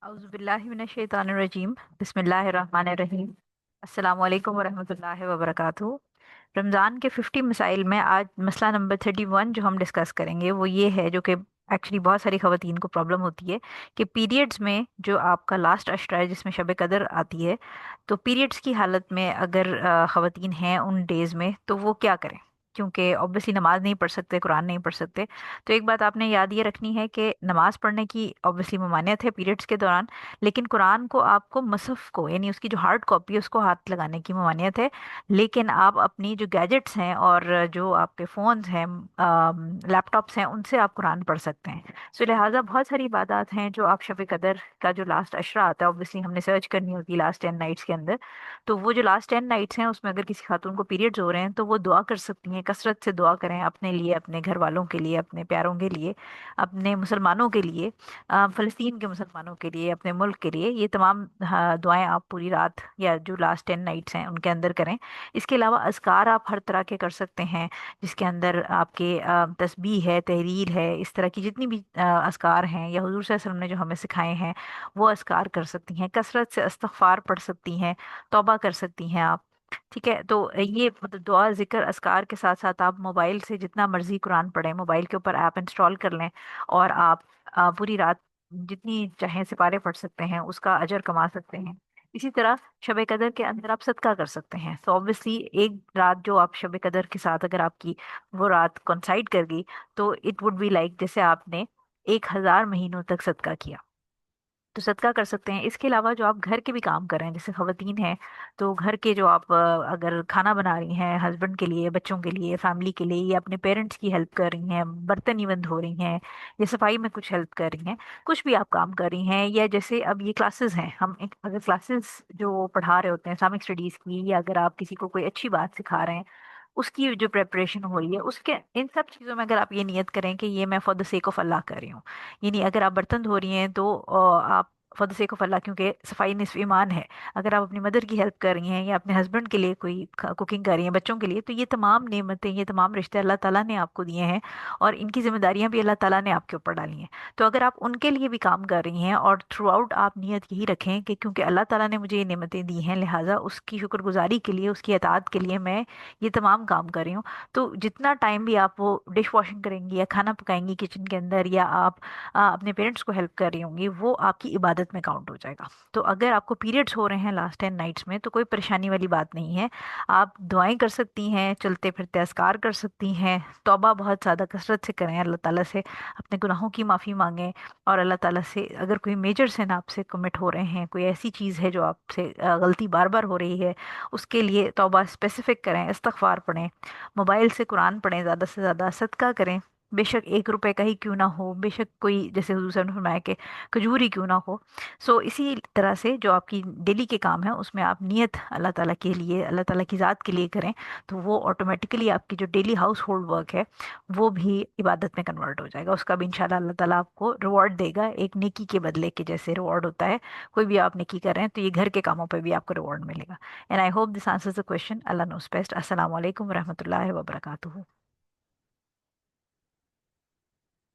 اعوذ باللہ من الشیطان الرجیم، بسم اللہ الرحمن الرحیم۔ السلام علیکم ورحمۃ اللہ وبرکاتہ۔ رمضان کے 50 مسائل میں آج مسئلہ نمبر 31 جو ہم ڈسکس کریں گے وہ یہ ہے، جو کہ ایکچولی بہت ساری خواتین کو پرابلم ہوتی ہے کہ پیریڈز میں جو آپ کا لاسٹ عشرہ ہے جس میں شب قدر آتی ہے، تو پیریڈز کی حالت میں اگر خواتین ہیں ان ڈیز میں تو وہ کیا کریں، کیونکہ obviously نماز نہیں پڑھ سکتے، قرآن نہیں پڑھ سکتے۔ تو ایک بات آپ نے یاد یہ رکھنی ہے کہ نماز پڑھنے کی obviously ممانعت ہے پیریڈز کے دوران، لیکن قرآن کو آپ کو مصحف کو یعنی اس کی جو ہارڈ کاپی ہے اس کو ہاتھ لگانے کی ممانعت ہے۔ لیکن آپ اپنی جو گیجٹس ہیں اور جو آپ کے فونز ہیں، لیپ ٹاپس ہیں، ان سے آپ قرآن پڑھ سکتے ہیں۔ سو لہٰذا بہت ساری عبادات ہیں جو آپ شب قدر کا جو لاسٹ عشرہ آتا ہے obviously ہم نے سرچ کرنی ہوتی ہے لاسٹ 10 نائٹس کے اندر، تو وہ جو لاسٹ 10 نائٹس ہیں اس میں اگر کسی خاتون کو پیریڈز ہو رہے ہیں تو وہ دعا کر سکتی ہیں، کثرت سے دعا کریں اپنے لیے، اپنے گھر والوں کے لیے، اپنے پیاروں کے لیے، اپنے مسلمانوں کے لیے، فلسطین کے مسلمانوں کے لیے، اپنے ملک کے لیے۔ یہ تمام دعائیں آپ پوری رات یا جو لاسٹ 10 نائٹس ہیں ان کے اندر کریں۔ اس کے علاوہ اذکار آپ ہر طرح کے کر سکتے ہیں، جس کے اندر آپ کے تسبیح ہے، تحلیل ہے، اس طرح کی جتنی بھی اذکار ہیں یا حضور صلی اللہ علیہ وسلم نے جو ہمیں سکھائے ہیں وہ اذکار کر سکتی ہیں، کثرت سے استغفار پڑھ سکتی ہیں، توبہ کر سکتی ہیں آپ۔ ٹھیک ہے، تو یہ مطلب دعا ذکر اذکار کے ساتھ ساتھ آپ موبائل سے جتنا مرضی قرآن پڑھیں، موبائل کے اوپر ایپ انسٹال کر لیں اور آپ پوری رات جتنی چاہیں سپارے پڑھ سکتے ہیں، اس کا اجر کما سکتے ہیں۔ اسی طرح شب قدر کے اندر آپ صدقہ کر سکتے ہیں۔ تو obviously ایک رات جو آپ شب قدر کے ساتھ اگر آپ کی وہ رات کنسائڈ کر گئی تو اٹ وڈ بی لائک جیسے آپ نے 1000 مہینوں تک صدقہ کیا، تو صدقہ کر سکتے ہیں۔ اس کے علاوہ جو آپ گھر کے بھی کام کر رہے ہیں، جیسے خواتین ہیں تو گھر کے جو آپ اگر کھانا بنا رہی ہیں ہسبینڈ کے لیے، بچوں کے لیے، فیملی کے لیے، یا اپنے پیرنٹس کی ہیلپ کر رہی ہیں، برتن ایون دھو رہی ہیں، یا صفائی میں کچھ ہیلپ کر رہی ہیں، کچھ بھی آپ کام کر رہی ہیں، یا جیسے اب یہ کلاسز ہیں، ہم اگر کلاسز جو پڑھا رہے ہوتے ہیں اسلامک اسٹڈیز کی، یا اگر آپ کسی کو کوئی اچھی بات سکھا رہے ہیں اس کی جو پریپریشن ہو رہی ہے، اس کے ان سب چیزوں میں اگر آپ یہ نیت کریں کہ یہ میں فار دا سیک آف اللہ کر رہی ہوں، یعنی اگر آپ برتن دھو رہی ہیں تو آپ فار دا سیک آف اللہ، کیونکہ صفائی نصف ایمان ہے، اگر آپ اپنی مدر کی ہیلپ کر رہی ہیں یا اپنے ہسبینڈ کے لیے کوئی کوکنگ کر رہی ہیں بچوں کے لیے، تو یہ تمام نعمتیں، یہ تمام رشتے اللہ تعالیٰ نے آپ کو دیے ہیں اور ان کی ذمہ داریاں بھی اللہ تعالیٰ نے آپ کے اوپر ڈالی ہیں۔ تو اگر آپ ان کے لیے بھی کام کر رہی ہیں اور تھرو آؤٹ آپ نیت یہی رکھیں کہ کیونکہ اللہ تعالیٰ نے مجھے یہ نعمتیں دی ہیں لہٰذا اس کی شکر گزاری کے لیے، اس کی اطاعت کے لیے میں یہ تمام کام کر رہی ہوں، تو جتنا ٹائم بھی آپ وہ ڈش واشنگ کریں گی یا کھانا پکائیں گی کچن کے اندر، یا آپ اپنے پیرنٹس کو ہیلپ کر رہی ہوں گی، وہ آپ کی عبادت میں کاؤنٹ ہو جائے گا۔ تو اگر آپ کو پیریڈس ہو رہے ہیں لاسٹ 10 نائٹس میں تو کوئی پریشانی والی بات نہیں ہے، آپ دعائیں کر سکتی ہیں، چلتے پھرتے اذکار کر سکتی ہیں، توبہ بہت زیادہ کثرت سے کریں، اللہ تعالیٰ سے اپنے گناہوں کی معافی مانگیں، اور اللہ تعالیٰ سے اگر کوئی میجر سن آپ سے کمٹ ہو رہے ہیں، کوئی ایسی چیز ہے جو آپ سے غلطی بار بار ہو رہی ہے، اس کے لیے توبہ اسپیسیفک کریں، استغفار پڑھیں، موبائل سے قرآن پڑھیں، زیادہ سے زیادہ صدقہ کریں، بے شک 1 روپے کا ہی کیوں نہ ہو، بے شک کوئی جیسے حضور صلی اللہ علیہ وسلم نے فرمایا کہ کھجور ہی کیوں نہ ہو۔ سو اسی طرح سے جو آپ کی ڈیلی کے کام ہیں اس میں آپ نیت اللہ تعالیٰ کے لیے، اللہ تعالیٰ کی ذات کے لیے کریں، تو وہ آٹومیٹیکلی آپ کی جو ڈیلی ہاؤس ہولڈ ورک ہے وہ بھی عبادت میں کنورٹ ہو جائے گا، اس کا بھی انشاءاللہ اللہ تعالیٰ آپ کو ریوارڈ دے گا، ایک نیکی کے بدلے کے جیسے ریوارڈ ہوتا ہے، کوئی بھی آپ نیکی کر رہے ہیں تو یہ گھر کے کاموں پہ بھی آپ کو ریوارڈ ملے گا۔ And I hope this answers the question. اللہ نوز بیسٹ۔ السلام علیکم ورحمۃ اللہ وبرکاتہ۔